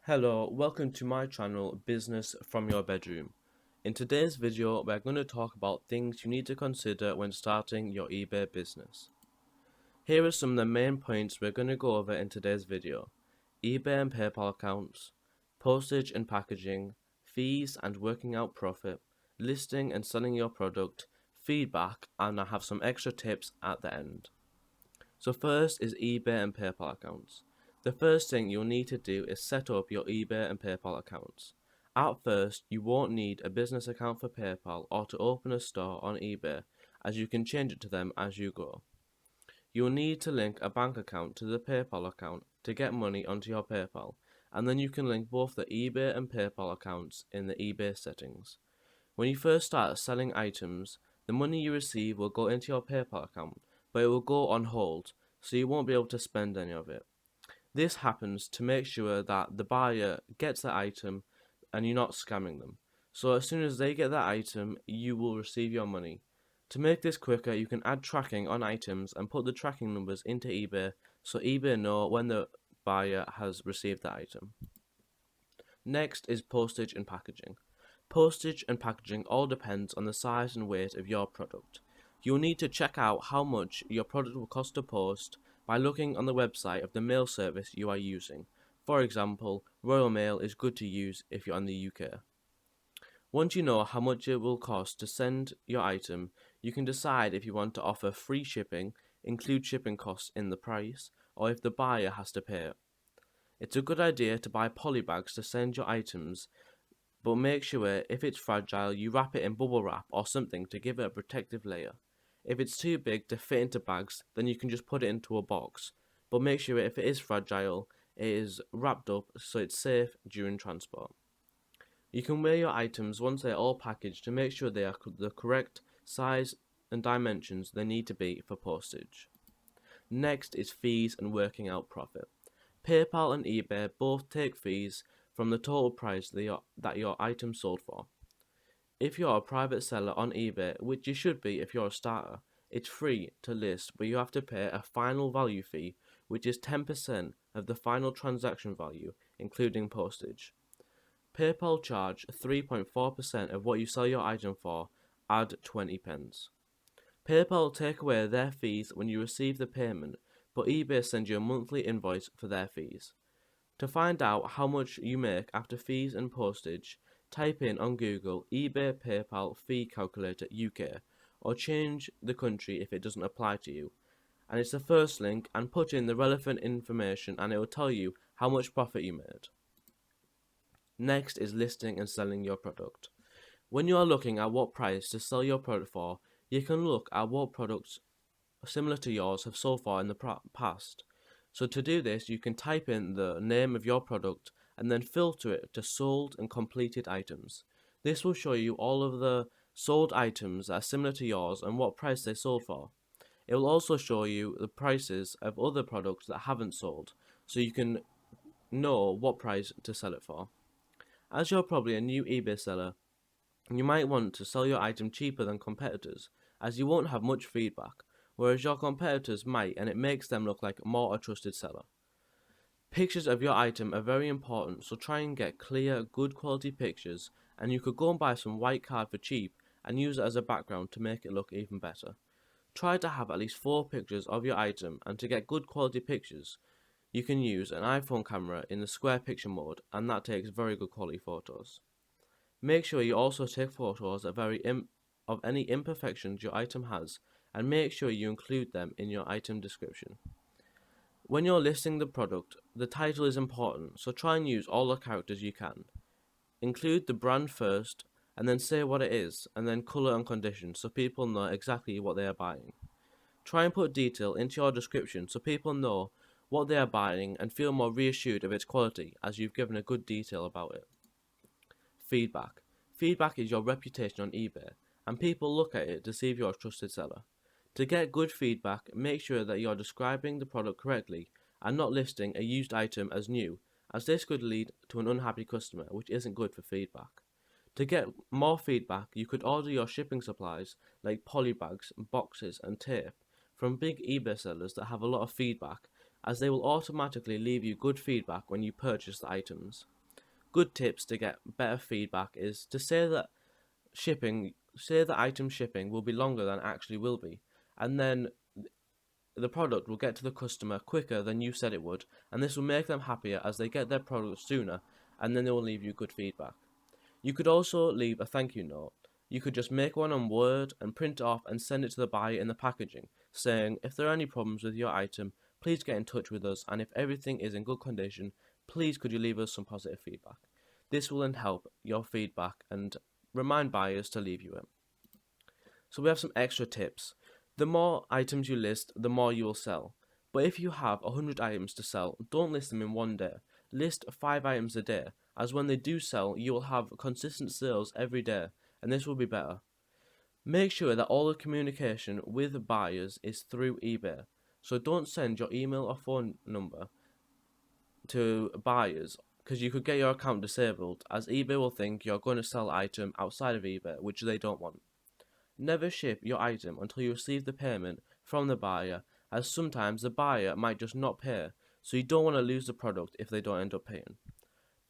Hello, welcome to my channel Business from Your Bedroom. In today's video, we're going to talk about things you need to consider when starting your eBay business. Here are some of the main points we're going to go over in today's video: eBay and PayPal accounts, postage and packaging, fees and working out profit, listing and selling your product, feedback, and I have some extra tips at the end. So first is eBay and PayPal accounts. The first thing you'll need to do is set up your eBay and PayPal accounts. At first, you won't need a business account for PayPal or to open a store on eBay, as you can change it to them as you go. You'll need to link a bank account to the PayPal account to get money onto your PayPal, and then you can link both the eBay and PayPal accounts in the eBay settings. When you first start selling items, the money you receive will go into your PayPal account, but it will go on hold, so you won't be able to spend any of it. This happens to make sure that the buyer gets the item and you're not scamming them. So as soon as they get that item, you will receive your money. To make this quicker, you can add tracking on items and put the tracking numbers into eBay so eBay know when the buyer has received the item. Next is postage and packaging. Postage and packaging all depends on the size and weight of your product. You'll need to check out how much your product will cost to post by looking on the website of the mail service you are using. For example, Royal Mail is good to use if you're in the UK. Once you know how much it will cost to send your item, you can decide if you want to offer free shipping, include shipping costs in the price, or if the buyer has to pay it. It's a good idea to buy poly bags to send your items, but make sure if it's fragile you wrap it in bubble wrap or something to give it a protective layer. If it's too big to fit into bags, then you can just put it into a box, but make sure if it is fragile, it is wrapped up so it's safe during transport. You can weigh your items once they are all packaged to make sure they are the correct size and dimensions they need to be for postage. Next is fees and working out profit. PayPal and eBay both take fees from the total price that your item sold for. If you're a private seller on eBay, which you should be if you're a starter, it's free to list, but you have to pay a final value fee, which is 10% of the final transaction value, including postage. PayPal charge 3.4% of what you sell your item for, add 20 pence. PayPal take away their fees when you receive the payment, but eBay sends you a monthly invoice for their fees. To find out how much you make after fees and postage, type in on Google eBay PayPal fee calculator UK, or change the country if it doesn't apply to you. And it's the first link, and put in the relevant information and it will tell you how much profit you made. Next is listing and selling your product. When you are looking at what price to sell your product for, you can look at what products similar to yours have sold for in the past. So to do this, you can type in the name of your product and then filter it to sold and completed items. This will show you all of the sold items that are similar to yours and what price they sold for. It will also show you the prices of other products that haven't sold, so you can know what price to sell it for. As you're probably a new eBay seller, you might want to sell your item cheaper than competitors, as you won't have much feedback, whereas your competitors might, and it makes them look like more a trusted seller. Pictures of your item are very important, so try and get clear, good quality pictures, and you could go and buy some white card for cheap and use it as a background to make it look even better. Try to have at least 4 pictures of your item, and to get good quality pictures, you can use an iPhone camera in the square picture mode, and that takes very good quality photos. Make sure you also take photos of any imperfections your item has, and make sure you include them in your item description. When you're listing the product, the title is important, so try and use all the characters you can. Include the brand first, and then say what it is, and then colour and condition so people know exactly what they are buying. Try and put detail into your description so people know what they are buying and feel more reassured of its quality as you've given a good detail about it. Feedback. Feedback is your reputation on eBay, and people look at it to see if you're a trusted seller. To get good feedback, make sure that you're describing the product correctly and not listing a used item as new, as this could lead to an unhappy customer, which isn't good for feedback. To get more feedback, you could order your shipping supplies like polybags, boxes and tape from big eBay sellers that have a lot of feedback, as they will automatically leave you good feedback when you purchase the items. Good tips to get better feedback is to say that item shipping will be longer than it actually will be, and then the product will get to the customer quicker than you said it would, and this will make them happier as they get their product sooner, and then they will leave you good feedback. You could also leave a thank you note. You could just make one on Word and print it off and send it to the buyer in the packaging, saying, if there are any problems with your item, please get in touch with us, and if everything is in good condition, please could you leave us some positive feedback. This will then help your feedback and remind buyers to leave you it. So we have some extra tips. The more items you list, the more you will sell. But if you have 100 items to sell, don't list them in one day. List 5 items a day, as when they do sell, you will have consistent sales every day, and this will be better. Make sure that all the communication with buyers is through eBay. So don't send your email or phone number to buyers, because you could get your account disabled, as eBay will think you're going to sell an item outside of eBay, which they don't want. Never ship your item until you receive the payment from the buyer, as sometimes the buyer might just not pay, so you don't want to lose the product if they don't end up paying.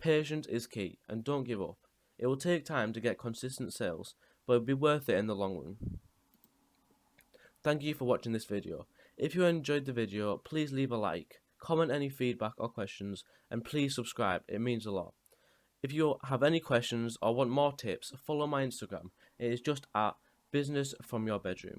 Patience is key, and don't give up. It will take time to get consistent sales, but it'll be worth it in the long run. Thank you for watching this video. If you enjoyed the video, please leave a like, comment any feedback or questions, and please subscribe, it means a lot. If you have any questions or want more tips, follow my Instagram. It is just at business from your bedroom.